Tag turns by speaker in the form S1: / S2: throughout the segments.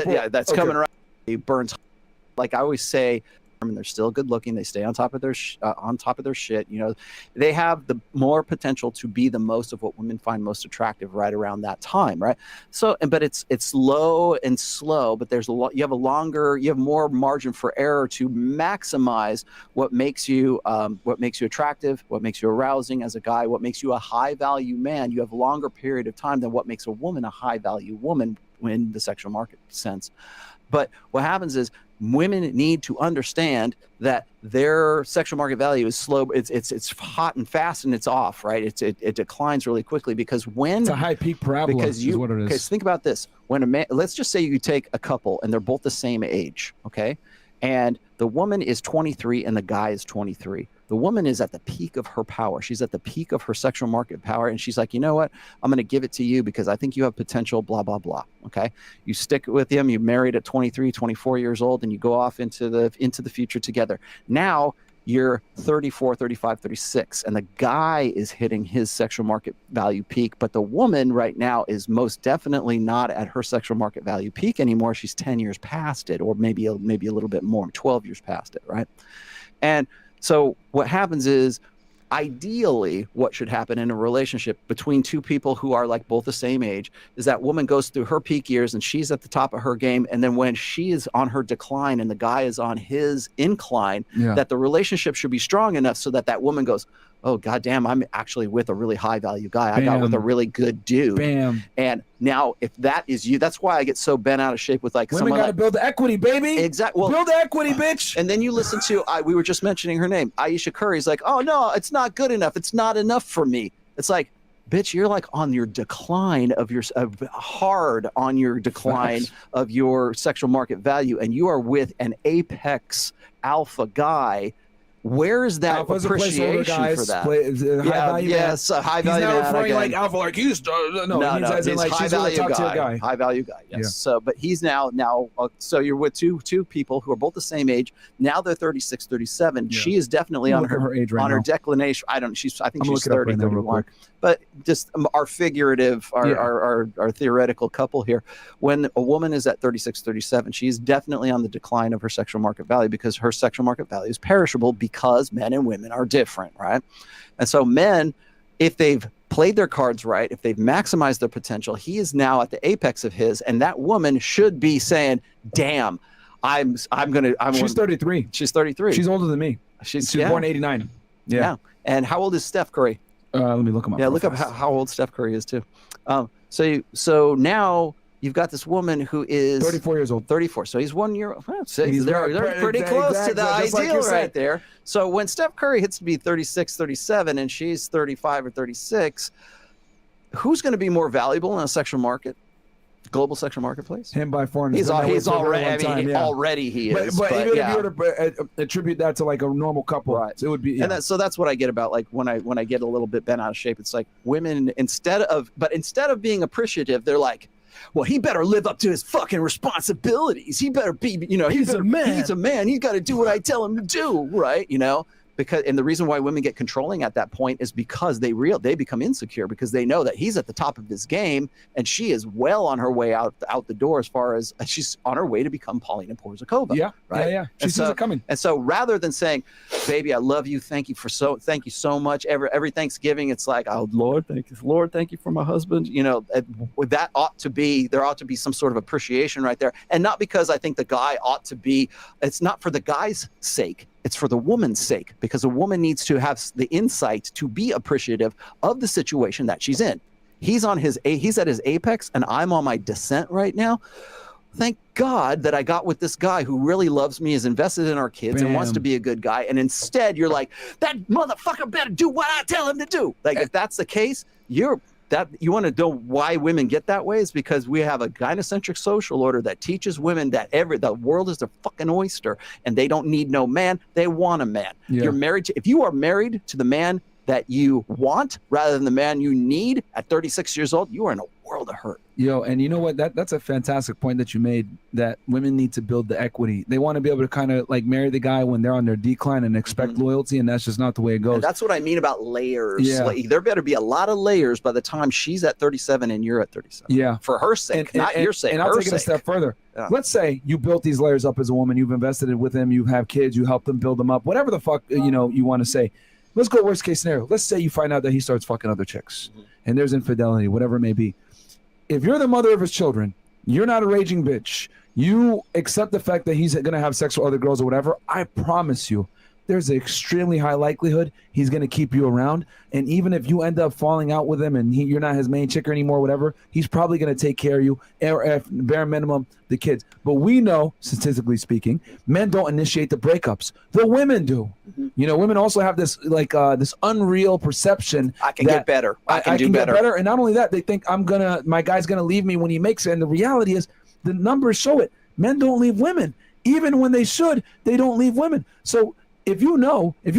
S1: that's coming around. He burns. Like I always say, I mean, they're still good looking. They stay on top of their shit. You know, they have the more potential to be the most of what women find most attractive right around that time, right? So, but it's low and slow. But there's a lot. You have more margin for error to maximize what makes you attractive, what makes you arousing as a guy, what makes you a high value man. You have a longer period of time than what makes a woman a high value woman in the sexual market sense. But what happens is women need to understand that their sexual market value is slow. It's hot and fast and it's off, right? It declines really quickly because it's
S2: a high peak parabola is what it is.
S1: Because think about this. When a man, let's just say you take a couple and they're both the same age, okay? And the woman is 23 and the guy is 23. The woman is at the peak of her power. She's at the peak of her sexual market power. And she's like, you know what? I'm going to give it to you because I think you have potential, blah, blah, blah. Okay. You stick with him. You married at 23, 24 years old, and you go off into the future together. Now you're 34, 35, 36, and the guy is hitting his sexual market value peak. But the woman right now is most definitely not at her sexual market value peak anymore. She's 10 years past it, or maybe a little bit more, 12 years past it. Right. And so what happens is, ideally, what should happen in a relationship between two people who are like both the same age is that woman goes through her peak years and she's at the top of her game. And then when she is on her decline and the guy is on his incline, that the relationship should be strong enough so that woman goes, oh, goddamn, I'm actually with a really high value guy. I got with a really good dude. And now if that is you, that's why I get so bent out of shape with like
S2: women got to build the equity, baby.
S1: Exactly. Well,
S2: build the equity, bitch.
S1: And then you listen to, we were just mentioning her name, Aisha Curry's like, oh no, it's not good enough. It's not enough for me. It's like, bitch, you're like on your decline of your decline of your sexual market value. And you are with an apex alpha guy. Where is that appreciation for that? High value guy.
S2: He's not referring like alpha, like he's
S1: he's
S2: like
S1: high value guy. High value guy. Yes. Yeah. So, but he's now. So you're with two people who are both the same age. Now they're 36, 37. Yeah. She is definitely on her age on her declination. I think she's 30, 31. But just our figurative, our theoretical couple here. When a woman is at 36, 37, she's definitely on the decline of her sexual market value because her sexual market value is perishable because men and women are different, right? And so men, if they've played their cards right, if they've maximized their potential, he is now at the apex of his, and that woman should be saying, damn, she's
S2: 33.
S1: She's 33.
S2: She's older than me. She's born 89. Yeah.
S1: And how old is Steph Curry?
S2: Let me look him up.
S1: Yeah, look up how old Steph Curry is too. So now you've got this woman who is
S2: 34 years old.
S1: 34. So he's 1 year. Well, they're pretty close to the ideal right there. So when Steph Curry hits to be 36, 37, and she's 35 or 36, who's going to be more valuable in a sexual market? Global sexual marketplace.
S2: Him by far.
S1: He's already. I mean, already he is.
S2: But even if you were to attribute that to like a normal couple, right? It would be. Yeah.
S1: And so that's what I get about like when I get a little bit bent out of shape. It's like women instead of being appreciative, they're like, well, he better live up to his fucking responsibilities. He better be, he's a man. He's a man. He's got to do what I tell him to do, right? And the reson why women get controlling at that point is because they become insecure because they know that he's at the top of his game and she is well on her way out the door as far as she's on her way to become Paulina Porizkova.
S2: Yeah,
S1: right.
S2: Yeah. She sees it coming.
S1: And so rather than saying, "Baby, I love you. Thank you so much." Every Thanksgiving, it's like, "Oh Lord, thank you for my husband." There ought to be some sort of appreciation right there, and not because I think the guy ought to be. It's not for the guy's sake. It's for the woman's sake, because a woman needs to have the insight to be appreciative of the situation that she's in. He's at his apex and I'm on my descent right now. Thank God that I got with this guy who really loves me, is invested in our kids and wants to be a good guy. And instead you're like, that motherfucker better do what I tell him to do. Like if that's the case, you want to know why women get that way is because we have a gynocentric social order that teaches women that the world is a fucking oyster and they don't need no man. They want a man. Yeah. If you are married to the man that you want rather than the man you need at 36 years old, you are in a world to hurt.
S2: Yo, and you know what? That's a fantastic point that you made, that women need to build the equity. They want to be able to kind of like marry the guy when they're on their decline and expect loyalty, and that's just not the way it goes.
S1: And that's what I mean about layers.
S2: Yeah.
S1: Like, there better be a lot of layers by the time she's at 37 and you're at 37.
S2: Yeah.
S1: For her sake, not your sake.
S2: And I'll take it a step further. Yeah. Let's say you built these layers up as a woman, you've invested with them, you have kids, you help them build them up, whatever the fuck you want to say. Let's go worst case scenario. Let's say you find out that he starts fucking other chicks and there's infidelity, whatever it may be. If you're the mother of his children, you're not a raging bitch. You accept the fact that he's going to have sex with other girls or whatever. I promise you, there's an extremely high likelihood he's going to keep you around. And even if you end up falling out with him and you're not his main chick anymore, whatever, he's probably going to take care of you, or at bare minimum, the kids. But we know, statistically speaking, men don't initiate the breakups. The women do. You know, women also have this this unreal perception.
S1: I can get better. I can do better.
S2: Get better. And not only that, they think my guy's going to leave me when he makes it. And the reality is the numbers show it. Men don't leave women. Even when they should, they don't leave women. So if you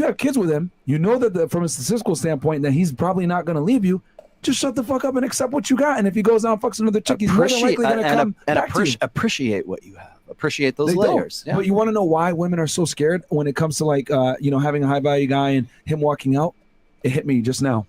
S2: have kids with him, you know that from a statistical standpoint that he's probably not going to leave you. Just shut the fuck up and accept what you got. And if he goes out and fucks another chick, he's more than likely going to come back to you.
S1: Appreciate what you have. Appreciate those layers.
S2: Yeah. But you want to know why women are so scared when it comes to having a high value guy and him walking out? It hit me just now.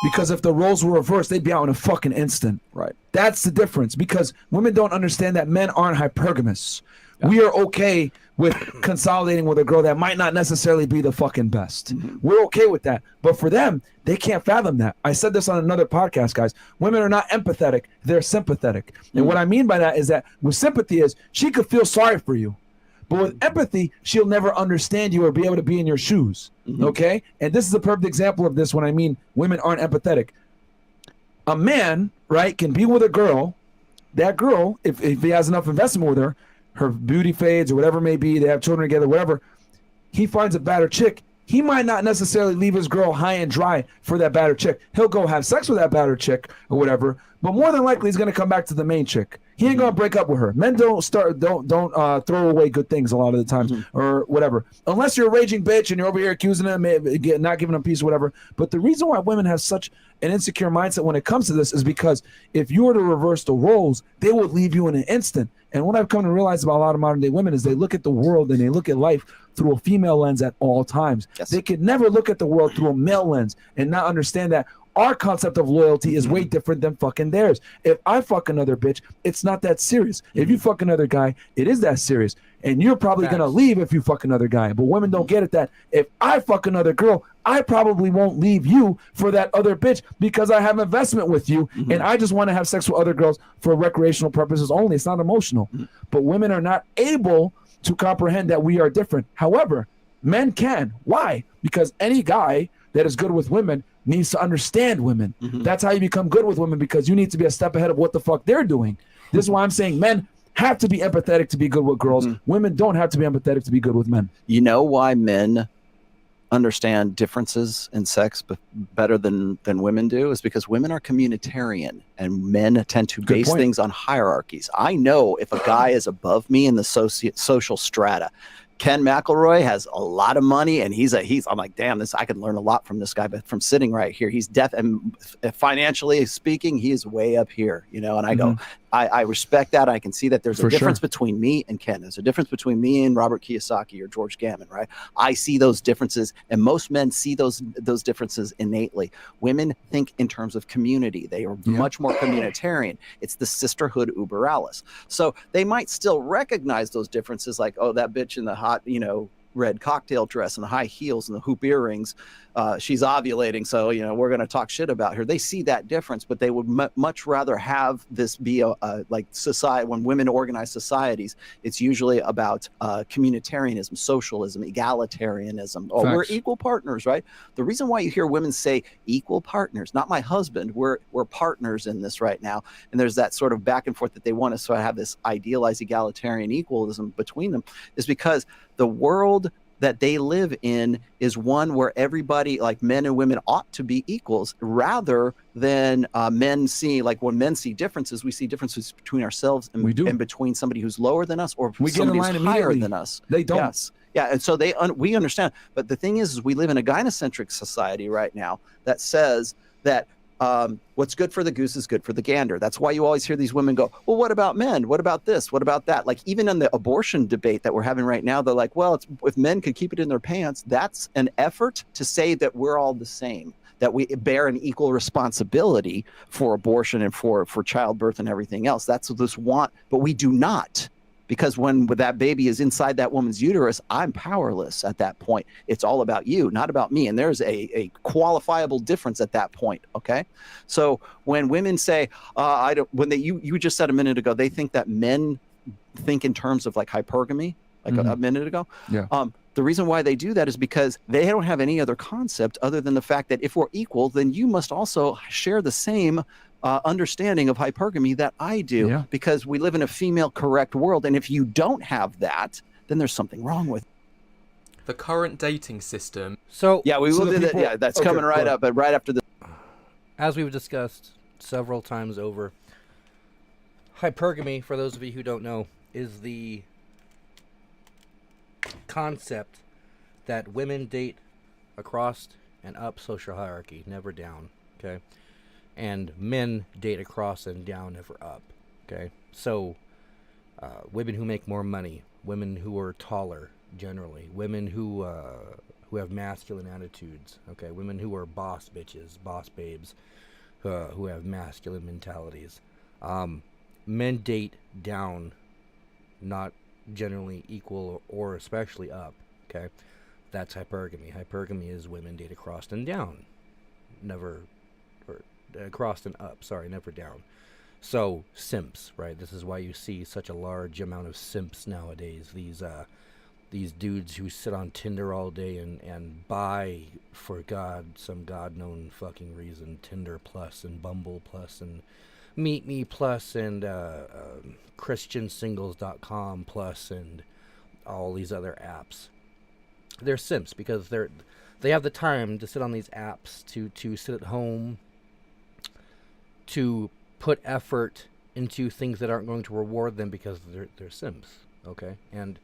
S2: Because if the roles were reversed, they'd be out in a fucking instant.
S1: Right.
S2: That's the difference. Because women don't understand that men aren't hypergamous. Yeah. We are okay with consolidating with a girl that might not necessarily be the fucking best. We're okay with that. But for them, they can't fathom that. I said this on another podcast, guys. Women are not empathetic. They're sympathetic. And what I mean by that is that with sympathy is she could feel sorry for you. But with empathy, she'll never understand you or be able to be in your shoes. Okay? And this is a perfect example of this when I mean women aren't empathetic. A man, right, can be with a girl. That girl, if he has enough investment with her beauty fades or whatever it may be, they have children together, whatever, he finds a better chick. He might not necessarily leave his girl high and dry for that better chick. He'll go have sex with that better chick or whatever, but more than likely he's going to come back to the main chick. He ain't going to break up with her. Men don't throw away good things a lot of the times or whatever. Unless you're a raging bitch and you're over here accusing them, not giving them peace or whatever. But the reason why women have such an insecure mindset when it comes to this is because if you were to reverse the roles, they would leave you in an instant. And what I've come to realize about a lot of modern day women is they look at the world and they look at life through a female lens at all times. Yes. They could never look at the world through a male lens and not understand that our concept of loyalty is way different than fucking theirs. If I fuck another bitch, it's not that serious. If you fuck another guy, it is that serious. And you're probably going to leave if you fuck another guy. But women don't get it that if I fuck another girl, I probably won't leave you for that other bitch because I have investment with you and I just want to have sex with other girls for recreational purposes only. It's not emotional. But women are not able to comprehend that we are different. However, men can. Why? Because any guy that is good with women needs to understand women. That's how you become good with women, because you need to be a step ahead of what the fuck they're doing. This is why I'm saying men have to be empathetic to be good with girls. Women don't have to be empathetic to be good with men.
S1: You know why men understand differences in sex better than women do is because women are communitarian and men tend to base things on hierarchies. I know if a guy is above me in the social strata. Ken McElroy has a lot of money and I'm like, damn, I could learn a lot from this guy, but from sitting right here, he's and financially speaking, he is way up here, and I go, I respect that. I can see that there's a difference between me and Ken. There's a difference between me and Robert Kiyosaki or George Gammon, right? I see those differences, and most men see those differences innately. Women think in terms of community. They are much more communitarian. It's the sisterhood uber alles. So they might still recognize those differences, like, oh, that bitch in the hot, red cocktail dress and the high heels and the hoop earrings, she's ovulating, so we're going to talk shit about her. They see that difference, but they would much rather have this be like society. When women organize societies, it's usually about communitarianism, socialism, egalitarianism. Oh, we're equal partners, right? The reason why you hear women say equal partners, not my husband, we're partners in this right now, and there's that sort of back and forth that they want to sort of have this idealized egalitarian equalism between them, is because the world that they live in is one where everybody, like men and women, ought to be equals, rather than men see, like when men see differences, we see differences between ourselves and between somebody who's lower than us or somebody who's higher than us.
S2: They don't.
S1: Yes. Yeah, and so we understand. But the thing is we live in a gynocentric society right now that says that What's good for the goose is good for the gander. That's why you always hear these women go, well, what about men? What about this? What about that? Like even in the abortion debate that we're having right now, they're like, well, it's, if men could keep it in their pants, that's an effort to say that we're all the same, that we bear an equal responsibility for abortion and for childbirth and everything else. That's what this want, but we do not. Because when that baby is inside that woman's uterus, I'm powerless at that point. It's all about you, not about me. And there's a qualifiable difference at that point. Okay. So when women say, I don't, when they, you just said a minute ago, they think that men think in terms of like hypergamy, like a minute ago.
S2: Yeah.
S1: The reason why they do that is because they don't have any other concept other than the fact that if we're equal, then you must also share the same understanding of hypergamy that I do, because we live in a female correct world. And if you don't have that, then there's something wrong with it.
S3: The current dating system.
S4: So
S1: yeah, we will do that. Yeah, that's coming right up, but right after this.
S4: As we've discussed several times over, hypergamy, for those of you who don't know, is the concept that women date across and up social hierarchy, never down, okay? And men date across and down, never up, okay? So women who make more money, women who are taller generally, women who have masculine attitudes, okay? Women who are boss bitches, boss babes, who have masculine mentalities. Men date down, not generally equal or especially up, okay? That's hypergamy. Hypergamy is women date across and down, never, or across and up, sorry, never down. So simps, right? This is why you see such a large amount of simps nowadays. These dudes who sit on Tinder all day and buy, for some God-known fucking reason, Tinder Plus and Bumble Plus and Meet Me Plus and ChristianSingles.com Plus and all these other apps. They're simps because they have the time to sit on these apps, to sit at home, to put effort into things that aren't going to reward them because they're simps, okay? And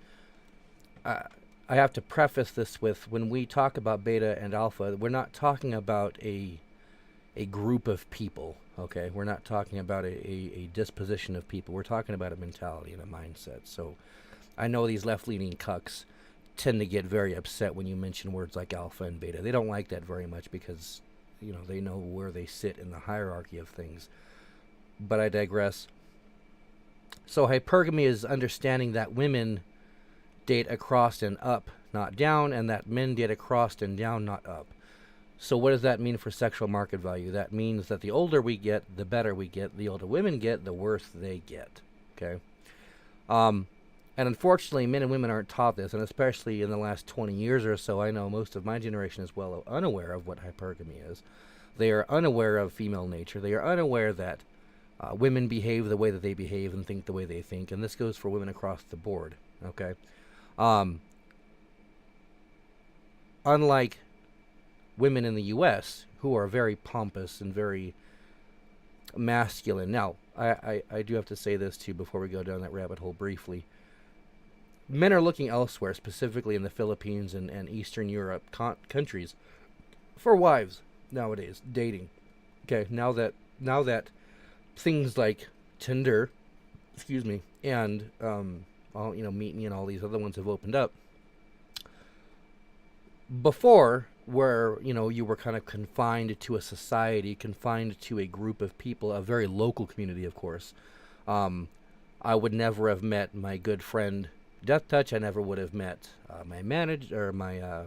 S4: I have to preface this with, when we talk about beta and alpha, we're not talking about a group of people, okay? We're not talking about a disposition of people. We're talking about a mentality and a mindset. So I know these left-leaning cucks tend to get very upset when you mention words like alpha and beta. They don't like that very much because, you know, they know where they sit in the hierarchy of things. But I digress. So hypergamy is understanding that women date across and up, not down, and that men date across and down, not up. So what does that mean for sexual market value? That means that the older we get, the better we get. The older women get, the worse they get. Okay? And unfortunately, men and women aren't taught this, and especially in the last 20 years or so, I know most of my generation is well unaware of what hypergamy is. They are unaware of female nature. They are unaware that women behave the way that they behave and think the way they think, and this goes for women across the board. Okay? Unlike women in the U.S., who are very pompous and very masculine. Now, I do have to say this, too, before we go down that rabbit hole briefly. Men are looking elsewhere, specifically in the Philippines and Eastern Europe countries, for wives nowadays, dating. Okay, now that things like Tinder, and Meet Me and all these other ones have opened up. Before, where you were kind of confined to a society, confined to a group of people, a very local community, of course. I would never have met my good friend Death Touch. I never would have met my manager, or my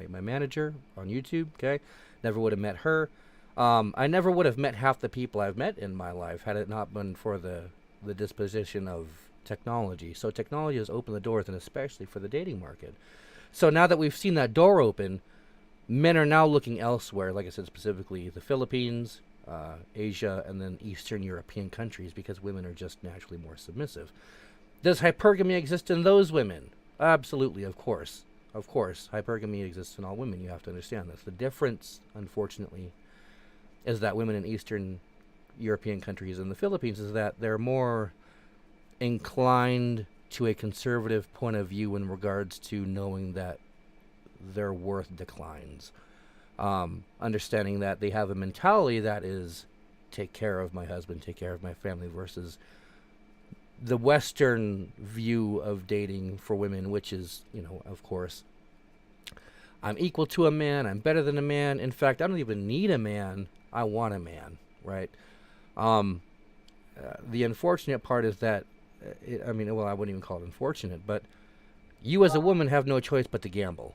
S4: manager on YouTube. Okay, never would have met her. I never would have met half the people I've met in my life had it not been for the disposition of technology. So technology has opened the doors, and especially for the dating market. So now that we've seen that door open, men are now looking elsewhere, like I said, specifically the Philippines, Asia, and then Eastern European countries, because women are just naturally more submissive. Does hypergamy exist in those women? Absolutely, of course. Of course, hypergamy exists in all women. You have to understand this. The difference, unfortunately, is that women in Eastern European countries and the Philippines is that they're more inclined to a conservative point of view in regards to knowing that their worth declines. Understanding that they have a mentality that is take care of my husband, take care of my family, versus the Western view of dating for women, which is, of course, I'm equal to a man, I'm better than a man. In fact, I don't even need a man, I want a man, right? The unfortunate part is that, I wouldn't even call it unfortunate, but you as a woman have no choice but to gamble.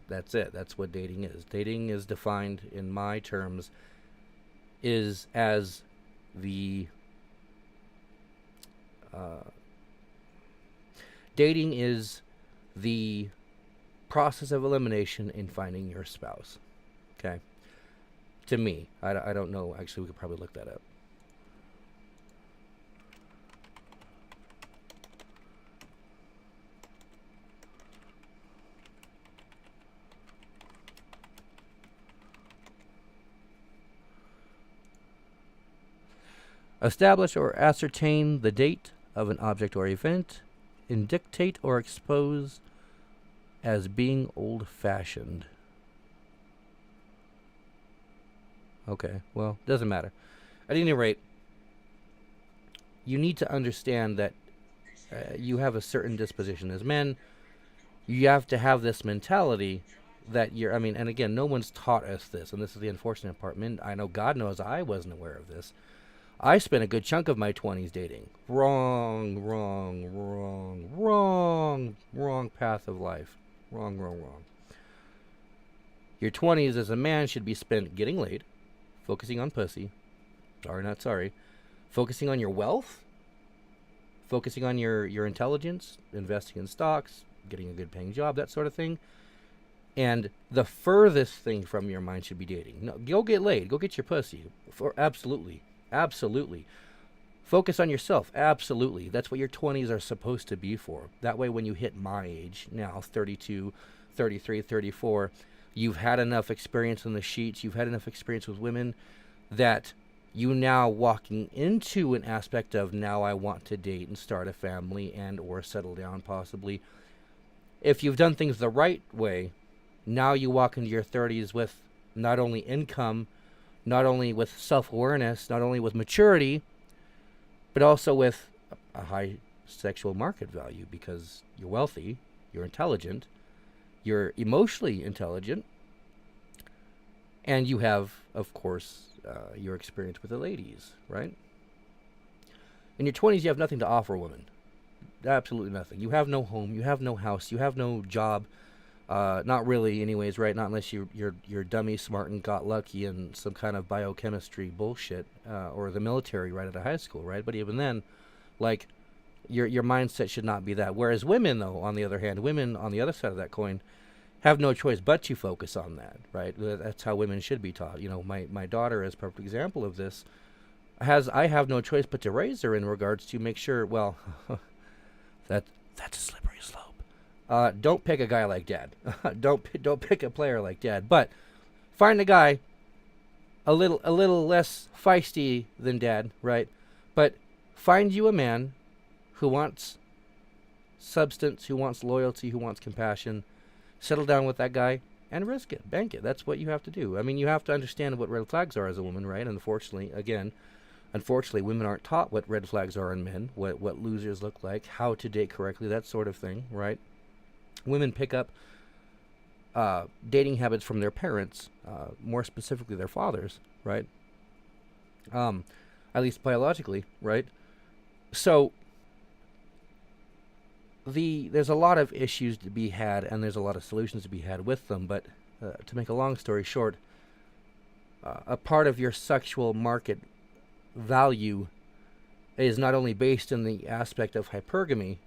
S4: That's it. That's what dating is. Dating is defined in my terms is as the dating is the process of elimination in finding your spouse. Okay? To me, I don't know. Actually, we could probably look that up. Establish or ascertain the date of an object or event, indicate or expose as being old-fashioned. Okay, well, doesn't matter. At any rate, you need to understand that you have a certain disposition. As men, you have to have this mentality that you're, and again, no one's taught us this, and this is the unfortunate part. Men, I know God knows I wasn't aware of this. I spent a good chunk of my 20s dating. Wrong path of life. Wrong. Your 20s as a man should be spent getting laid, focusing on pussy. Sorry, not sorry. Focusing on your wealth, focusing on your intelligence, investing in stocks, getting a good paying job, that sort of thing. And the furthest thing from your mind should be dating. No, go get laid. Go get your pussy. Absolutely. Focus on yourself. Absolutely. That's what your 20s are supposed to be for. That way when you hit my age, now 32, 33, 34, you've had enough experience on the sheets, you've had enough experience with women that you now walking into an aspect of now I want to date and start a family and or settle down possibly. If you've done things the right way, now you walk into your 30s with not only income, not only with self-awareness, not only with maturity, but also with a high sexual market value because you're wealthy, you're intelligent, you're emotionally intelligent, and you have, of course, your experience with the ladies, right? In your 20s, you have nothing to offer women. Absolutely nothing. You have no home, you have no house, you have no job. Not really, anyways, right? Not unless you're dummy smart and got lucky in some kind of biochemistry bullshit, or the military right out of high school, right? But even then, like, your mindset should not be that. Whereas women, though, on the other hand, women on the other side of that coin have no choice but to focus on that, right? That's how women should be taught. My daughter is a perfect example of this. I have no choice but to raise her in regards to make sure. Well, that's a slippery slope. Don't pick a guy like Dad. Don't pick a player like Dad. But find a guy a little less feisty than Dad, right? But find you a man who wants substance, who wants loyalty, who wants compassion. Settle down with that guy and risk it, bank it. That's what you have to do. You have to understand what red flags are as a woman, right? Unfortunately, women aren't taught what red flags are in men, what losers look like, how to date correctly, that sort of thing, right? Women pick up dating habits from their parents, more specifically their fathers, right? At least biologically, right? So there's a lot of issues to be had, and there's a lot of solutions to be had with them. But to make a long story short, a part of your sexual market value is not only based in the aspect of hypergamy,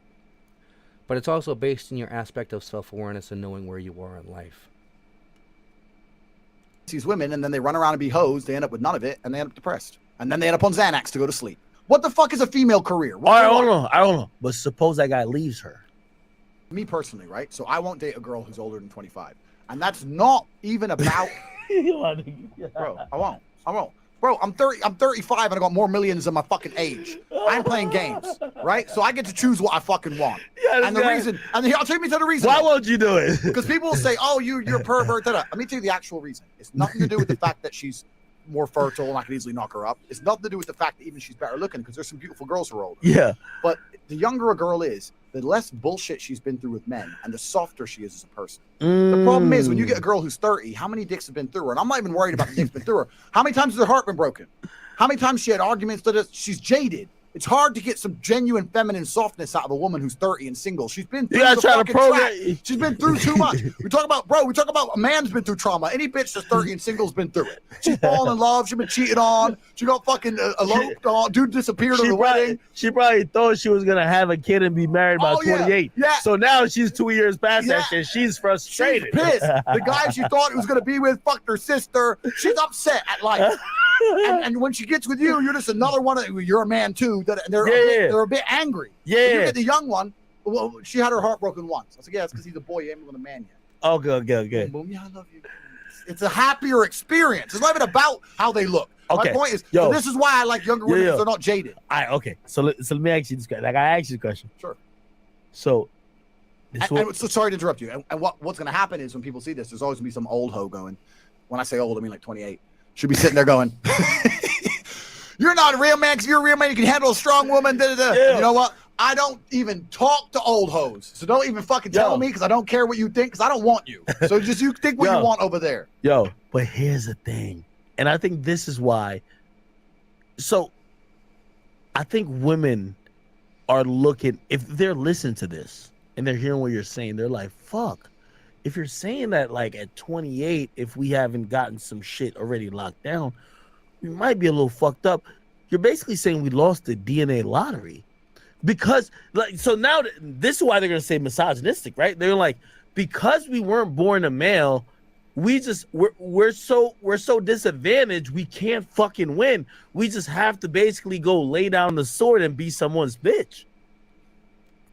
S4: but it's also based in your aspect of self-awareness and knowing where you are in life.
S5: These women, and then they run around and be hoes. They end up with none of it, and they end up depressed. And then they end up on Xanax to go to sleep. What the fuck is a female career?
S6: I don't know. But suppose that guy leaves her.
S5: Me personally, right? So I won't date a girl who's older than 25. And that's not even about... Bro, I won't. Bro, I'm 35 and I got more millions than my fucking age. I ain't playing games, right? So I get to choose what I fucking want.
S6: Yeah,
S5: And the reason, and I'll take me to the reason.
S6: Why won't you do it?
S5: Because people will say, "Oh, you're a pervert." Let me tell you the actual reason. It's nothing to do with the fact that she's more fertile and I could easily knock her up. It's nothing to do with the fact that even she's better looking, because there's some beautiful girls who are older.
S6: Yeah.
S5: But the younger a girl is, the less bullshit she's been through with men, and the softer she is as a person. The problem is, when you get a girl who's 30, how many dicks have been through her? And I'm not even worried about the dicks been through her. How many times has her heart been broken? How many times she had arguments that she's jaded? It's hard to get some genuine feminine softness out of a woman who's 30 and single. She's been through the fucking track. She's been through too much. We talk about a man's been through trauma. Any bitch that's 30 and single's been through it. She's fallen in love. She's been cheated on. She got fucking eloped on. Dude disappeared at the wedding.
S6: She probably thought she was going to have a kid and be married by 28.
S5: Yeah.
S6: So now she's 2 years past that shit. She's frustrated.
S5: She's pissed. The guy she thought he was going to be with fucked her sister. She's upset at life. And when she gets with you, you're just another one. You're a man too. They're a bit angry.
S6: Yeah.
S5: When you get the young one. Well, she had her heart broken once. I was like, yeah, it's because he's a boy. You ain't with a man yet.
S6: Okay.
S5: Boom, yeah, I love you. It's a happier experience. It's not even about how they look.
S6: Okay.
S5: My point is, so this is why I like younger women, because they're not jaded.
S6: Okay. So let me ask you this question. Like, I asked you the question.
S5: Sure.
S6: So,
S5: so sorry to interrupt you. And what's going to happen is, when people see this, there's always going to be some old hoe going. When I say old, I mean like 28. Should be sitting there going, "You're not a real man. Because you're a real man, you can handle a strong woman." Yeah. You know what? I don't even talk to old hoes, so don't even fucking tell me, because I don't care what you think, because I don't want you. So just you think what you want over there.
S6: But here's the thing, and I think this is why. So, I think women are looking, if they're listening to this and they're hearing what you're saying, they're like, "Fuck." If you're saying that, like, at 28, if we haven't gotten some shit already locked down, we might be a little fucked up. You're basically saying we lost the DNA lottery. Because, like, so now this is why they're going to say misogynistic, right? They're like, because we weren't born a male, we're so disadvantaged, we can't fucking win. We just have to basically go lay down the sword and be someone's bitch.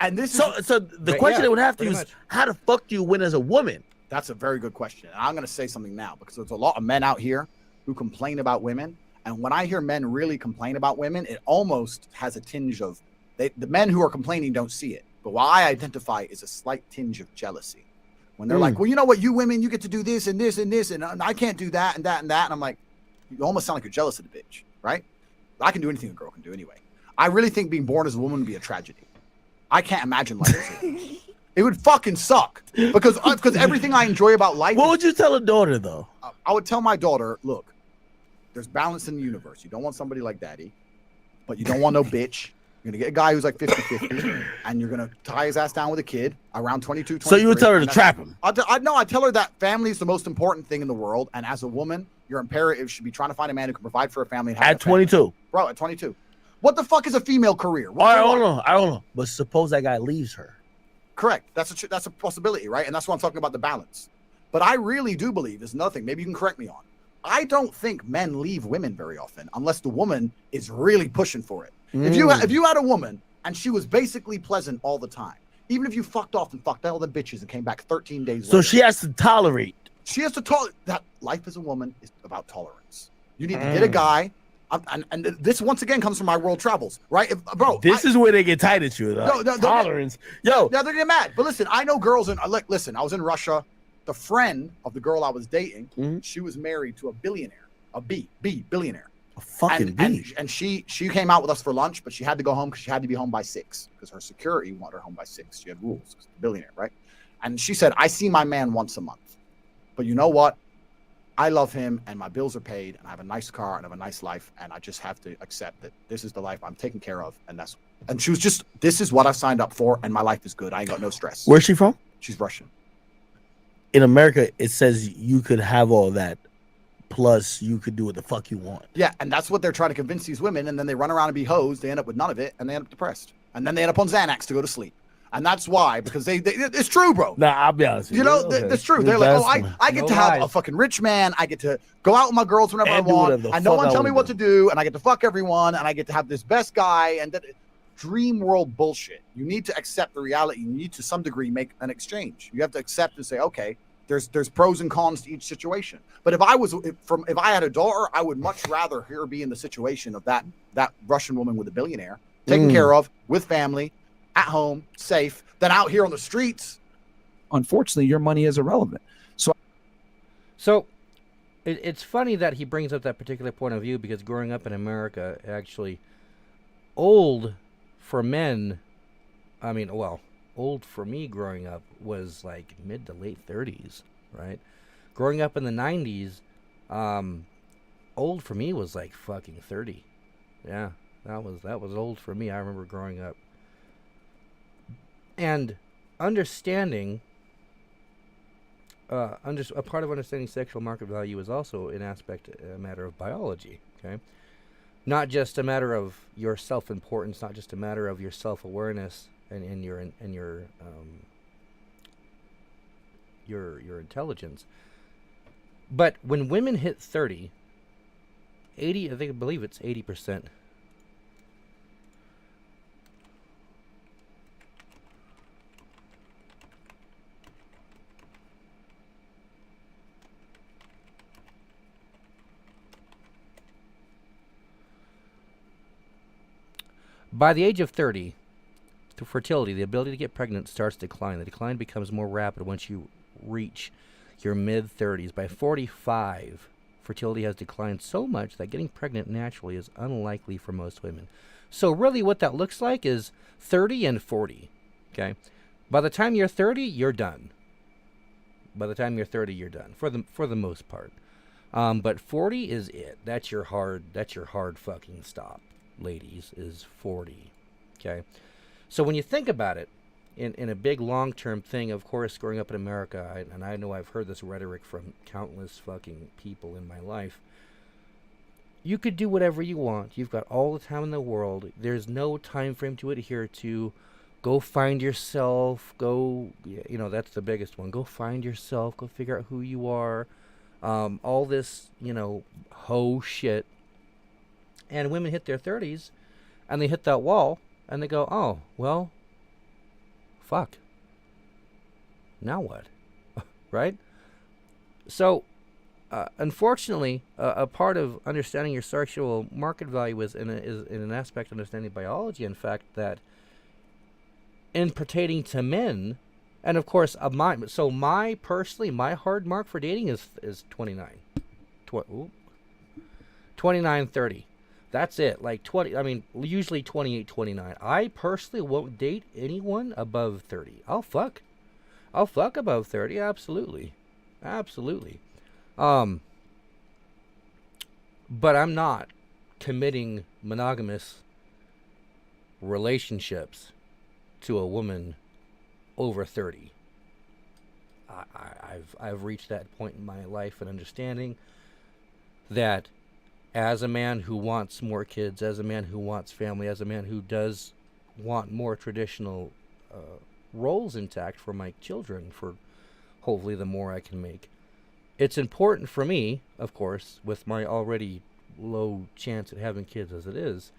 S6: And this so the question they would have to use, how the fuck do you win as a woman?
S5: That's a very good question. And I'm going to say something now, because there's a lot of men out here who complain about women. And when I hear men really complain about women, it almost has a tinge of, the men who are complaining don't see it. But what I identify is a slight tinge of jealousy. When they're like, well, you know what, you women, you get to do this and this and this, and I can't do that and that and that. And I'm like, you almost sound like you're jealous of the bitch, right? I can do anything a girl can do anyway. I really think being born as a woman would be a tragedy. I can't imagine life. It would fucking suck, because everything I enjoy about life.
S6: What would you tell a daughter, though?
S5: I would tell my daughter, look, there's balance in the universe. You don't want somebody like daddy, but you don't want no bitch. You're going to get a guy who's like 50-50, and you're going to tie his ass down with a kid around 22, 23.
S6: So you would tell her to trap him?
S5: I tell her that family is the most important thing in the world, and as a woman, your imperative should be trying to find a man who can provide for a family. And have
S6: at 22?
S5: Bro, at 22. What the fuck is a female career?
S6: I don't know. But suppose that guy leaves her.
S5: Correct. That's a possibility, right? And that's why I'm talking about the balance. But I really do believe, there's nothing, maybe you can correct me on, I don't think men leave women very often unless the woman is really pushing for it. If you had a woman and she was basically pleasant all the time, even if you fucked off and fucked all the bitches and came back 13 days later.
S6: So she has to tolerate.
S5: She has to tolerate. That life as a woman is about tolerance. You need to get a guy. And this once again comes from my world travels, right?
S6: This is where they get tight at you, though. Tolerance. Now
S5: they're getting mad. But listen, I know girls listen, I was in Russia. The friend of the girl I was dating, she was married to a billionaire, a billionaire.
S6: A fucking B.
S5: And she came out with us for lunch, but she had to go home because she had to be home by 6 because her security wanted her home by 6. She had rules, billionaire, right? And she said, I see my man once a month, but you know what? I love him and my bills are paid and I have a nice car and I have a nice life and I just have to accept that this is the life I'm taken care of. And she was just, this is what I've signed up for and my life is good. I ain't got no stress.
S6: Where's she from?
S5: She's Russian.
S6: In America, it says you could have all that. Plus, you could do what the fuck you want.
S5: Yeah, and that's what they're trying to convince these women, and then they run around and be hoes. They end up with none of it, and they end up depressed. And then they end up on Xanax to go to sleep. And that's why, because it's true, bro.
S6: Nah, I'll be honest with you.
S5: You know, it's true. They're like, oh, I get to have a fucking rich man. I get to go out with my girls whenever I want. And no one tell me what to do. And I get to fuck everyone. And I get to have this best guy. And that dream world bullshit. You need to accept the reality. You need to some degree make an exchange. You have to accept and say, okay, There's pros and cons to each situation. But if I had a daughter, I would much rather her be in the situation of that Russian woman with a billionaire, taken care of, with family, at home, safe, than out here on the streets.
S2: Unfortunately, your money is irrelevant.
S4: So it's funny that he brings up that particular point of view, because growing up in America, actually, old for men, I mean, well, old for me growing up was like mid to late 30s, right? Growing up in the 90s, old for me was like fucking 30. Yeah, that was old for me. I remember growing up. And understanding, a part of understanding sexual market value is also a matter of biology, okay? Not just a matter of your self-importance, not just a matter of your self-awareness and your intelligence. But when women hit 30, 80, I believe it's 80%. By the age of 30, through fertility, the ability to get pregnant starts to decline. The decline becomes more rapid once you reach your mid-30s. By 45, fertility has declined so much that getting pregnant naturally is unlikely for most women. So really what that looks like is 30 and 40, okay? By the time you're 30, you're done. By the time you're 30, you're done, for the most part. But 40 is it. That's your hard fucking stop, ladies, is 40, okay? So when you think about it, in a big long-term thing, of course, growing up in America, and I know I've heard this rhetoric from countless fucking people in my life, you could do whatever you want. You've got all the time in the world. There's no time frame to adhere to. Go find yourself. Go, that's the biggest one. Go find yourself. Go figure out who you are. All this, hoe shit. And women hit their 30s, and they hit that wall, and they go, oh, well, fuck. Now what? Right? So, unfortunately, a part of understanding your sexual market value is in an aspect of understanding biology, in fact, that in pertaining to men, and of course, my hard mark for dating is 29. 29, 30. That's it. Like 20, usually 28, 29. I personally won't date anyone above 30. I'll fuck above 30, absolutely. Absolutely. But I'm not committing monogamous relationships to a woman over 30. I've reached that point in my life and understanding that as a man who wants more kids, as a man who wants family, as a man who does want more traditional roles intact for my children, for hopefully the more I can make, it's important for me, of course, with my already low chance at having kids as it is,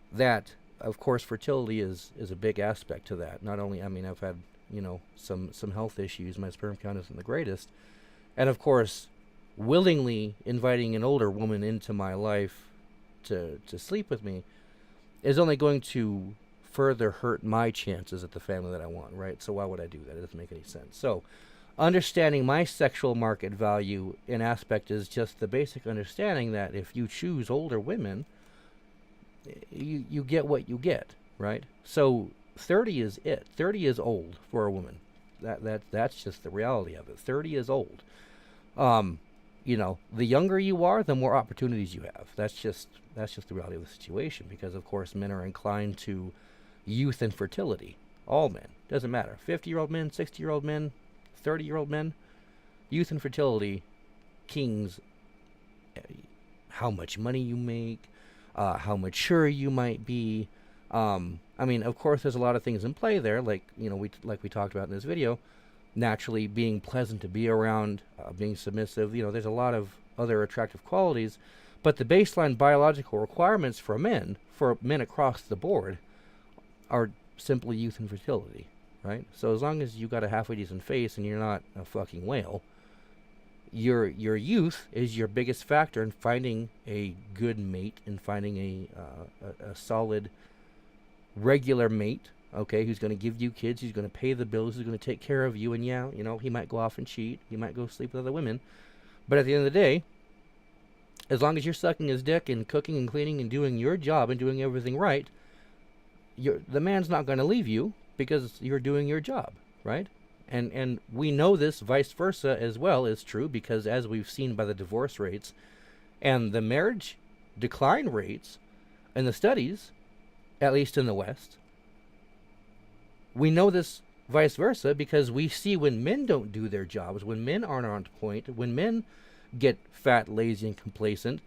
S4: that, of course, fertility is a big aspect to that. Not only, I've had, some health issues. My sperm count isn't the greatest. And, of course, willingly inviting an older woman into my life to sleep with me is only going to further hurt my chances at the family that I want, right? So why would I do that? It doesn't make any sense. So understanding my sexual market value in aspect is just the basic understanding that if you choose older women, you get what you get, right? So 30 is it. 30 is old for a woman. That's just the reality of it. 30 is old. The younger you are, the more opportunities you have. That's just the reality of the situation, because of course men are inclined to youth and fertility. All men, doesn't matter. 50-year-old men, 60-year-old men, 30-year-old men, youth and fertility, kings. How much money you make, how mature you might be. Of course, there's a lot of things in play there, like we talked about in this video. Naturally being pleasant to be around, being submissive. There's a lot of other attractive qualities, but the baseline biological requirements for men across the board, are simply youth and fertility. right? So as long as you got a halfway decent face and you're not a fucking whale, your youth is your biggest factor in finding a good mate and finding a solid regular mate, okay, who's going to give you kids, who's going to pay the bills, who's going to take care of you. And yeah, you know, he might go off and cheat, he might go sleep with other women, but at the end of the day, as long as you're sucking his dick and cooking and cleaning and doing your job and doing everything right, the man's not going to leave you because you're doing your job, right? And we know this vice versa as well is true, because as we've seen by the divorce rates and the marriage decline rates in the studies, at least in the West, we know this vice versa because we see when men don't do their jobs, when men aren't on point, when men get fat, lazy, and complacent,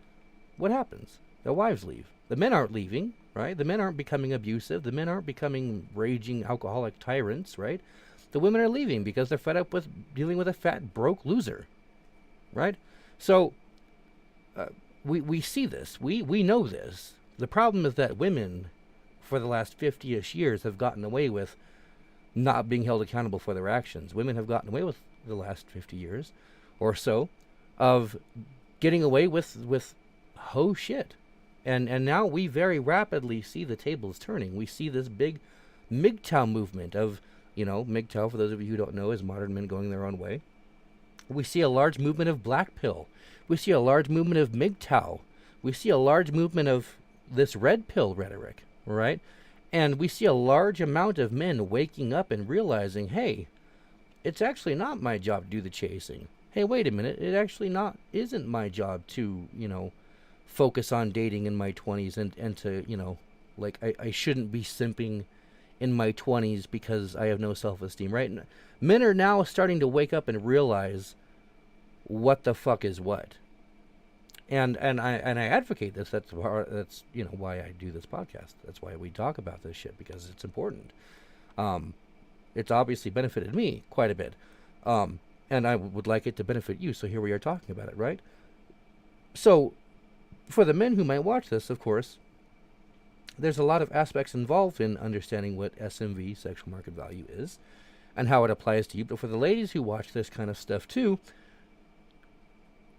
S4: what happens? Their wives leave. The men aren't leaving, right? The men aren't becoming abusive. The men aren't becoming raging alcoholic tyrants, right? The women are leaving because they're fed up with dealing with a fat, broke loser, right? So we see this. We know this. The problem is that women, for the last 50-ish years, have gotten away with not being held accountable for their actions. Women have gotten away with the last 50 years or so of getting away with ho shit. And now we very rapidly see the tables turning. We see this big MGTOW movement of, you know, MGTOW, for those of you who don't know, is modern men going their own way. We see a large movement of black pill. We see a large movement of MGTOW. We see a large movement of this red pill rhetoric, right? And we see a large amount of men waking up and realizing, hey, it's actually not my job to do the chasing. Hey, wait a minute, it actually isn't my job to, you know, focus on dating in my 20s and to, you know, like I shouldn't be simping in my 20s because I have no self-esteem, right? And men are now starting to wake up and realize what the fuck is what. And I advocate this. That's you know why I do this podcast. That's why we talk about this shit, because it's important. It's obviously benefited me quite a bit. And I would like it to benefit you, so here we are talking about it, right? So, for the men who might watch this, of course, there's a lot of aspects involved in understanding what SMV, sexual market value, is, and how it applies to you. But for the ladies who watch this kind of stuff too,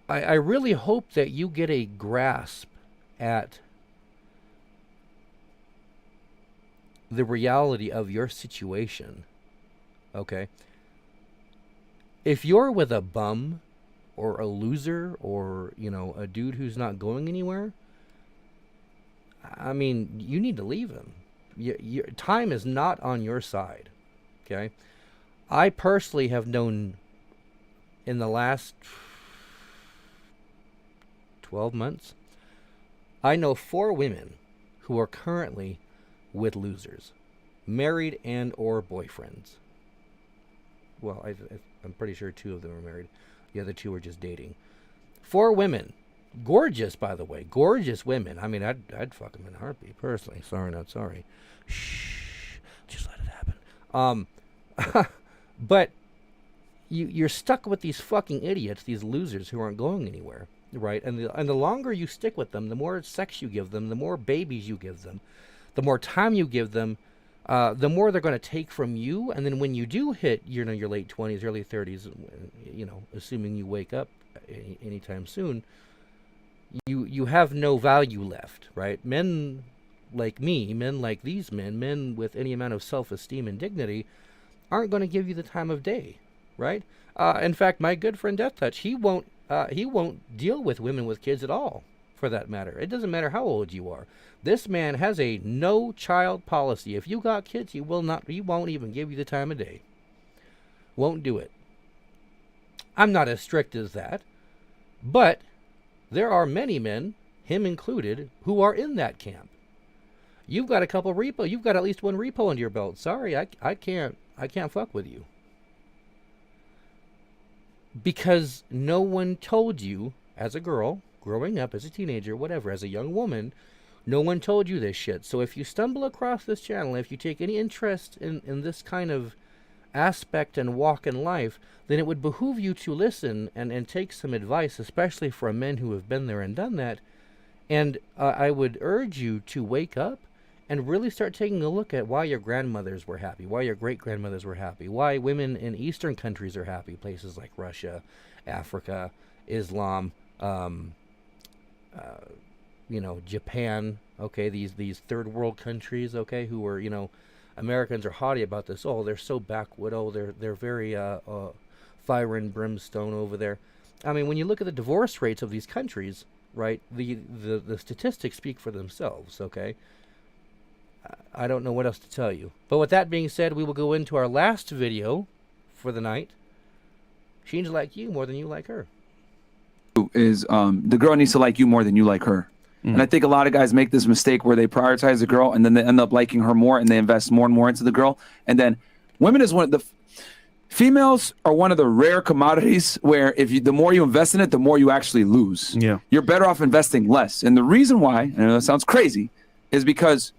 S4: I really hope that you get a grasp at the reality of your situation, okay? If you're with a bum or a loser or, you know, a dude who's not going anywhere, I mean, you need to leave him. Your time is not on your side, okay? I personally have known in the last 12 months, I know 4 women who are currently with losers, married and or boyfriends. Well, I'm pretty sure 2 of them are married. The other 2 are just dating. 4 women. Gorgeous, by the way. Gorgeous women. I mean, I'd fuck them in a heartbeat, personally. Sorry, not sorry. Shh. Just let it happen. But you're stuck with these fucking idiots, these losers who aren't going anywhere, right? And the longer you stick with them, the more sex you give them, the more babies you give them, the more time you give them, the more they're going to take from you. And then when you do hit, you know, your late 20s, early 30s, you know, assuming you wake up anytime soon, you have no value left, right? Men like me, men like these men with any amount of self-esteem and dignity aren't going to give you the time of day, right? In fact, my good friend Death Touch, he won't deal with women with kids at all, for that matter. It doesn't matter how old you are. This man has a no child policy. If you got kids, he won't even give you the time of day. Won't do it. I'm not as strict as that, but there are many men, him included, who are in that camp. You've got a couple repo. You've got at least 1 repo under your belt. Sorry, I can't fuck with you. Because no one told you, as a girl, growing up, as a teenager, whatever, as a young woman, no one told you this shit. So if you stumble across this channel, if you take any interest in this kind of aspect and walk in life, then it would behoove you to listen and take some advice, especially from men who have been there and done that. And I would urge you to wake up and really start taking a look at why your grandmothers were happy, why your great-grandmothers were happy, why women in Eastern countries are happy, places like Russia, Africa, Islam, Japan, okay, these third world countries, okay, who are, Americans are haughty about this. Oh, they're so backwood. Oh, they're very fire and brimstone over there. I mean, when you look at the divorce rates of these countries, right, the statistics speak for themselves, okay? I don't know what else to tell you. But with that being said, we will go into our last video for the night. She needs to like you more than you like her.
S2: Is the girl needs to like you more than you like her. And I think a lot of guys make this mistake where they prioritize the girl and then they end up liking her more and they invest more and more into the girl. And then women is one of the females are one of the rare commodities where the more you invest in it, the more you actually lose.
S7: Yeah.
S2: You're better off investing less. And the reason why, I know that sounds crazy, is because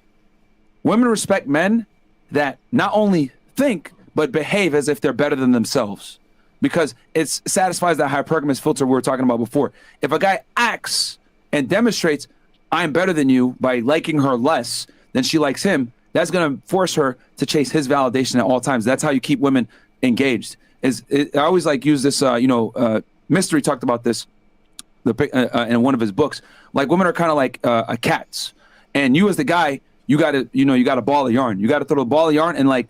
S2: women respect men that not only think, but behave as if they're better than themselves. Because it satisfies that hypergamous filter we were talking about before. If a guy acts and demonstrates, I'm better than you by liking her less than she likes him, that's going to force her to chase his validation at all times. That's how you keep women engaged. I always use this, Mystery talked about this in one of his books. Like women are kind of like cats. And you as the guy, you got a ball of yarn. You got to throw the ball of yarn and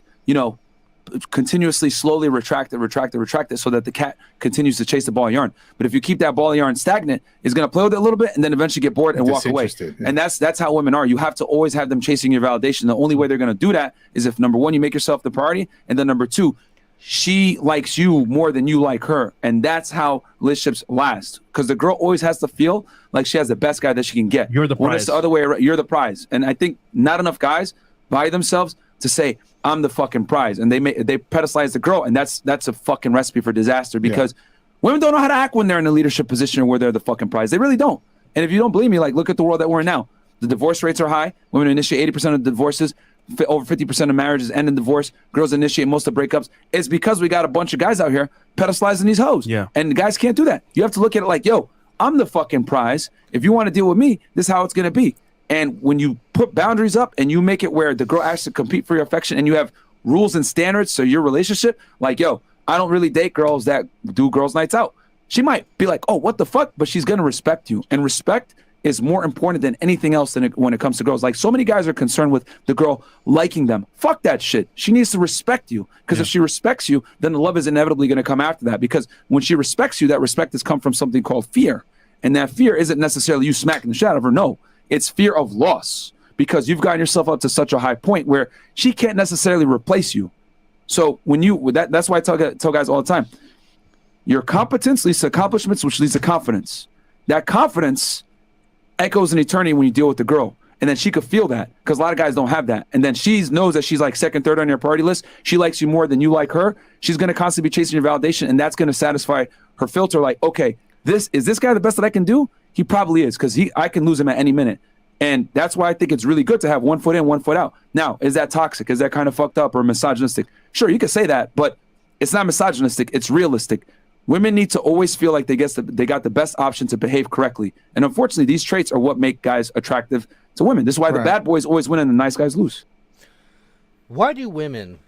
S2: continuously slowly retract it so that the cat continues to chase the ball of yarn. But if you keep that ball of yarn stagnant, it's going to play with it a little bit and then eventually get bored and walk away.
S7: Yeah.
S2: And that's how women are. You have to always have them chasing your validation. The only way they're going to do that is if, number one, you make yourself the priority, and then number two, she likes you more than you like her. And that's how relationships last. Because the girl always has to feel like she has the best guy that she can get.
S7: You're the
S2: When it's
S7: prize.
S2: the other way around, you're the prize. And I think not enough guys buy themselves to say, I'm the fucking prize. And they pedestalize the girl. And that's a fucking recipe for disaster, because women don't know how to act when they're in a leadership position or where they're the fucking prize. They really don't. And if you don't believe me, look at the world that we're in now. The divorce rates are high. Women initiate 80% of divorces. Over 50% of marriages end in divorce. Girls initiate most of the breakups. It's because we got a bunch of guys out here pedestalizing these hoes.
S7: Yeah.
S2: And the guys can't do that. You have to look at it like, yo, I'm the fucking prize. If you want to deal with me, this is how it's going to be. And when you put boundaries up and you make it where the girl has to compete for your affection and you have rules and standards, so your relationship, like, yo, I don't really date girls that do girls' nights out. She might be like, oh, what the fuck? But she's going to respect you. And respect is more important than anything else when it comes to girls. Like, so many guys are concerned with the girl liking them. Fuck that shit. She needs to respect you. Because if she respects you, then the love is inevitably going to come after that. Because when she respects you, that respect has come from something called fear. And that fear isn't necessarily you smacking the shit out of her. No, it's fear of loss. Because you've gotten yourself up to such a high point where she can't necessarily replace you. So that's why I tell guys all the time, your competence leads to accomplishments, which leads to confidence. That confidence echoes in eternity when you deal with the girl. And then she could feel that, because a lot of guys don't have that. And then she knows that she's like second, third on your priority list. She likes you more than you like her. She's going to constantly be chasing your validation, and that's going to satisfy her filter. Like, okay, is this guy the best that I can do? He probably is, because I can lose him at any minute. And that's why I think it's really good to have one foot in, one foot out. Now, is that toxic? Is that kind of fucked up or misogynistic? Sure, you could say that, but it's not misogynistic. It's realistic. Women need to always feel like they got the best option to behave correctly. And unfortunately, these traits are what make guys attractive to women. This is why the bad boys always win and the nice guys lose.
S4: Why do women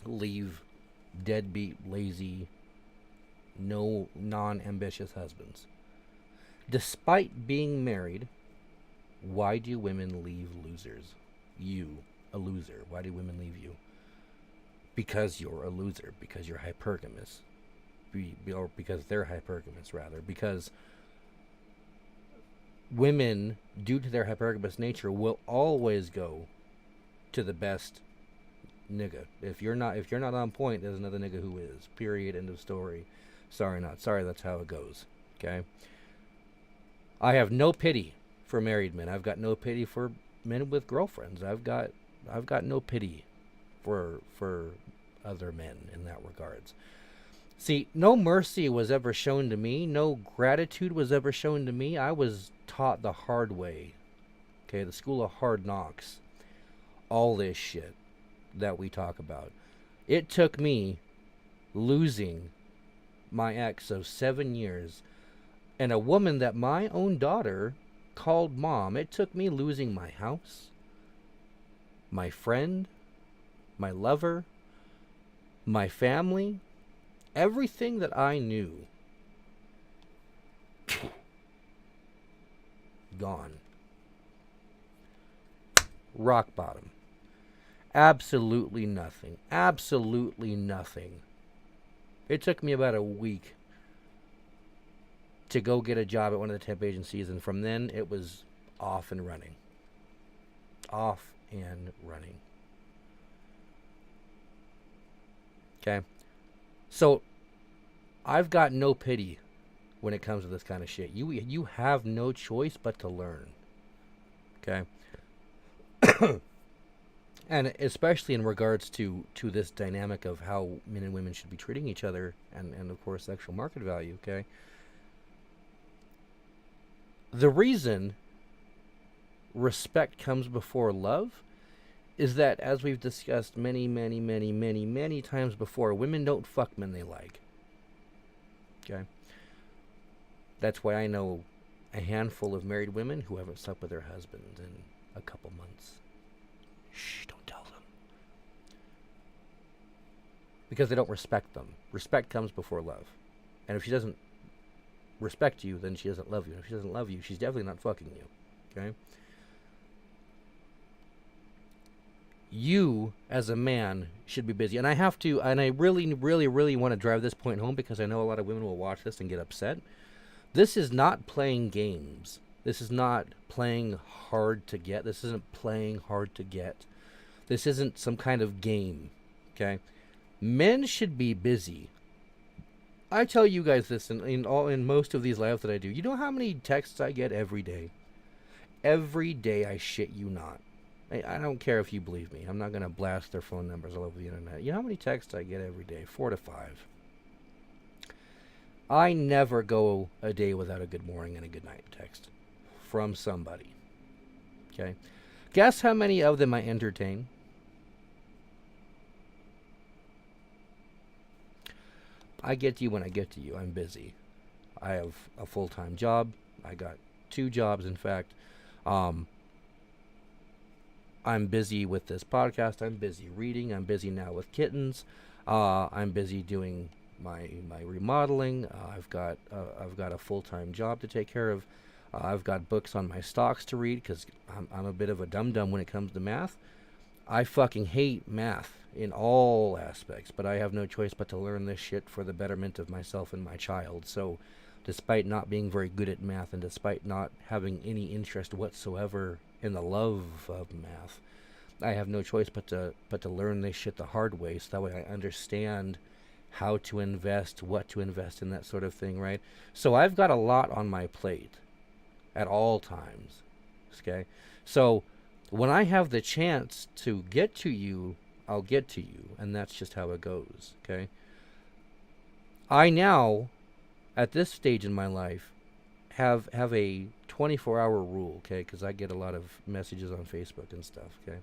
S4: leave deadbeat, lazy, non-ambitious husbands? Despite being married, why do women leave losers? You, a loser. Why do women leave you? Because you're a loser. Because you're hypergamous. Or because they're hypergamous, rather. Because women, due to their hypergamous nature, will always go to the best nigga. If you're not on point, there's another nigga who is. Period. End of story. Sorry, not sorry. That's how it goes. Okay. I have no pity for married men. I've got no pity for men with girlfriends. I've got no pity for other men in that regards. See, no mercy was ever shown to me. No gratitude was ever shown to me. I was taught the hard way. Okay, the school of hard knocks. All this shit that we talk about. It took me losing my ex of 7 years and a woman that my own daughter called mom. It took me losing my house, my friend, my lover, my family, everything that I knew, gone. Rock bottom. Absolutely nothing. Absolutely nothing. It took me about a week to go get a job at one of the temp agencies, and from then it was off and running. Off and running. Okay? So, I've got no pity when it comes to this kind of shit. You have no choice but to learn. Okay? And especially in regards to this dynamic of how men and women should be treating each other, and of course sexual market value, okay? The reason respect comes before love is that, as we've discussed many times before, women don't fuck men they like. Okay? That's why I know a handful of married women who haven't slept with their husbands in a couple months. Shh, don't tell them. Because they don't respect them. Respect comes before love. And if she doesn't respect you, then she doesn't love you. And if she doesn't love you, she's definitely not fucking you. Okay? You, as a man, should be busy. And I have to, and I really want to drive this point home, because I know a lot of women will watch this and get upset. This is not playing games. This is not playing hard to get. This isn't playing hard to get. This isn't some kind of game. Okay? Men should be busy. I tell you guys this in most of these lives that I do. You know how many texts I get every day? Every day, I shit you not. I don't care if you believe me. I'm not going to blast their phone numbers all over the internet. You know how many texts I get every day? 4 to 5. I never go a day without a good morning and a good night text from somebody. Okay? Guess how many of them I entertain? I get to you when I get to you. I'm busy. I have a full-time job. I got 2 jobs, in fact. I'm busy with this podcast. I'm busy reading. I'm busy now with kittens. I'm busy doing my remodeling. I've got a full-time job to take care of. I've got books on my stocks to read, because I'm a bit of a dum-dum when it comes to math. I fucking hate math in all aspects, but I have no choice but to learn this shit for the betterment of myself and my child. So, despite not being very good at math, and despite not having any interest whatsoever in the love of math, I have no choice but to learn this shit the hard way, so that way I understand how to invest, what to invest in, that sort of thing, right? So I've got a lot on my plate at all times, okay? So when I have the chance to get to you, I'll get to you, and that's just how it goes, okay? I now, at this stage in my life, have a 24-hour rule, okay? Because I get a lot of messages on Facebook and stuff, okay?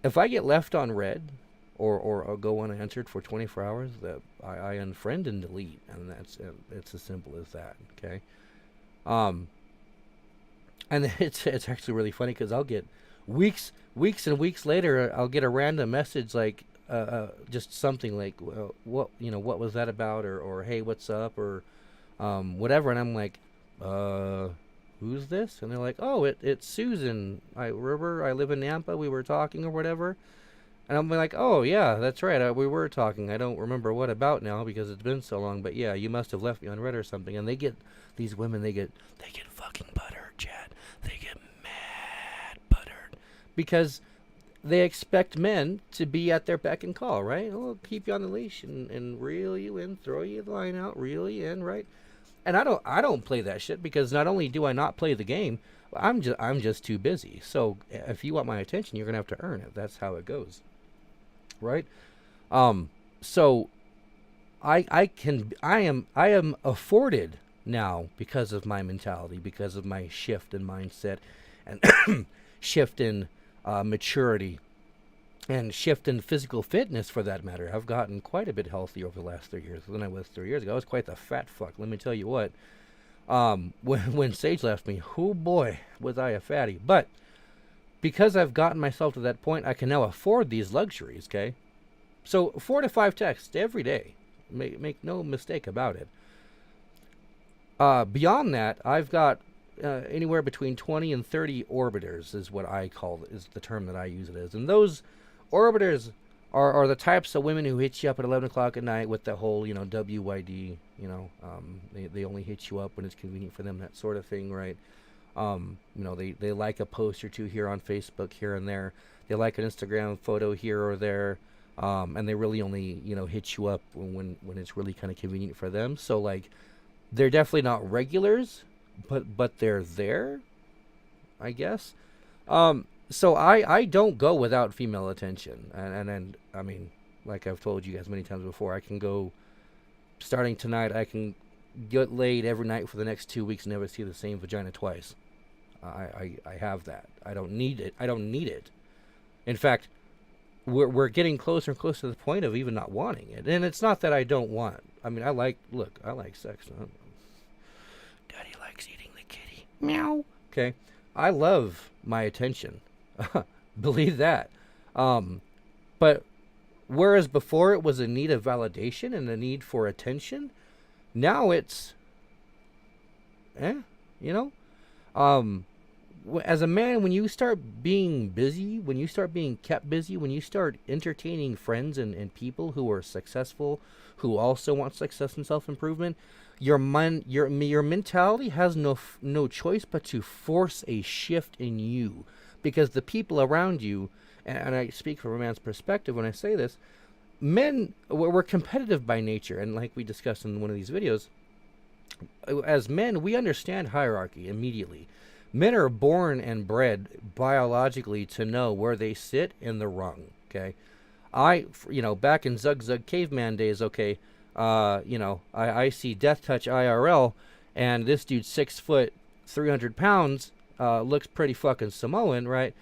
S4: If I get left on red or go unanswered for 24 hours, I unfriend and delete, and it's as simple as that, okay? And it's actually really funny, because I'll get weeks and weeks later, I'll get a random message like just something like, what was that about, or hey, what's up, or whatever, and I'm like, who's this? And they're like, oh, it's Susan. I live in Nampa. We were talking or whatever. And I'm like, oh yeah, that's right. We were talking. I don't remember what about now, because it's been so long. But yeah, you must have left me on red or something. And these women, they get fucking butthurt, Chad. They get mad butthurt, because they expect men to be at their beck and call, right? Oh, keep you on the leash and reel you in, throw you the line out, reel you in, right? And I don't play that shit, because not only do I not play the game, I'm just too busy. So if you want my attention, you're gonna have to earn it. That's how it goes, right? So I am afforded now, because of my mentality, because of my shift in mindset, and shift in maturity, and shift in physical fitness, for that matter. I've gotten quite a bit healthier over the last 3 years than I was 3 years ago. I was quite the fat fuck, let me tell you what. When Sage left me, oh boy, was I a fatty. But because I've gotten myself to that point, I can now afford these luxuries, okay? So 4 to 5 texts every day. Make no mistake about it. Beyond that, I've got anywhere between 20 and 30 orbiters is what I call, is the term that I use it as. And those orbiters are the types of women who hit you up at 11 o'clock at night with the whole, WYD, they only hit you up when it's convenient for them, that sort of thing, right? They like a post or two here on Facebook here and there. They like an Instagram photo here or there. And they really only, hit you up when it's really kind of convenient for them. So, like, they're definitely not regulars, but they're there, I guess. So I don't go without female attention. And I mean, like I've told you guys many times before, I can go, starting tonight, I can get laid every night for the next 2 weeks and never see the same vagina twice. I have that. I don't need it. In fact, we're getting closer and closer to the point of even not wanting it. And it's not that I don't want. I mean, I like sex. Daddy likes eating the kitty. Meow. Okay. I love my attention. Believe that. But whereas before it was a need of validation and a need for attention, now it's, as a man, when you start being busy, when you start being kept busy, when you start entertaining friends and people who are successful, who also want success and self-improvement, your mentality has no choice but to force a shift in you, because the people around you, and I speak from a man's perspective when I say this, men, we're competitive by nature, and like we discussed in one of these videos, as men, we understand hierarchy immediately. Men are born and bred biologically to know where they sit in the rung, okay? Back in Zug caveman days, okay, I see Death Touch IRL, and this dude's 6 foot, 300 pounds, looks pretty fucking Samoan, right?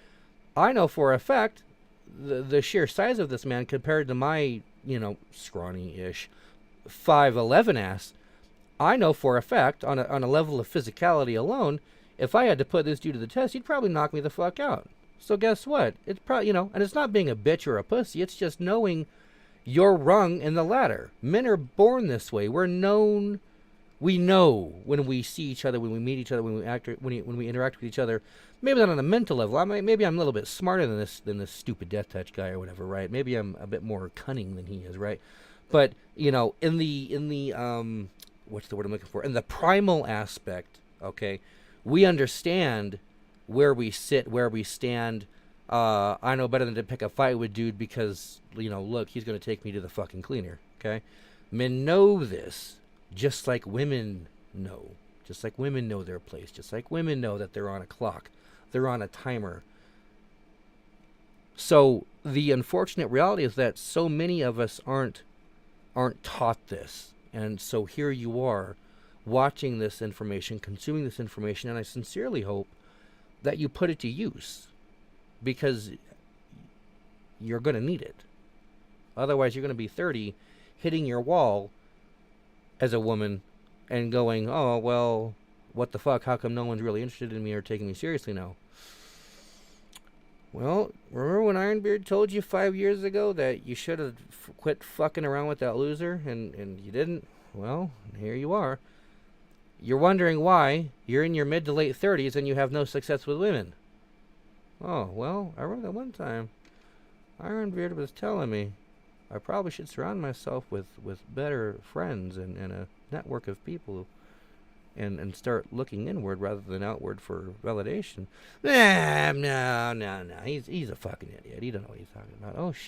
S4: I know for a fact the sheer size of this man compared to my, scrawny-ish 5'11" ass. I know for a fact, on a level of physicality alone, if I had to put this dude to the test, he'd probably knock me the fuck out. So guess what? It's probably, and it's not being a bitch or a pussy. It's just knowing your rung in the ladder. Men are born this way. We know when we see each other, when we meet each other, when we interact with each other. Maybe not on a mental level. Maybe I'm a little bit smarter than this stupid Death Touch guy or whatever, right? Maybe I'm a bit more cunning than he is, right? But in the what's the word I'm looking for? In the primal aspect, okay. We understand where we sit, where we stand. I know better than to pick a fight with dude because, look, he's going to take me to the fucking cleaner, okay? Men know this, just like women know. Just like women know their place. Just like women know that they're on a clock. They're on a timer. So the unfortunate reality is that so many of us aren't taught this. And so here you are, watching this information, consuming this information, and I sincerely hope that you put it to use, because you're going to need it. Otherwise, you're going to be 30, hitting your wall as a woman and going, oh, well, what the fuck? How come no one's really interested in me or taking me seriously now? Well, remember when Ironbeard told you 5 years ago that you should have quit fucking around with that loser and you didn't? Well, here you are. You're wondering why you're in your mid to late 30s and you have no success with women. Oh, well, I remember that one time Ironbeard was telling me I probably should surround myself with better friends and a network of people and start looking inward rather than outward for validation. No. He's a fucking idiot. He don't know what he's talking about. Oh,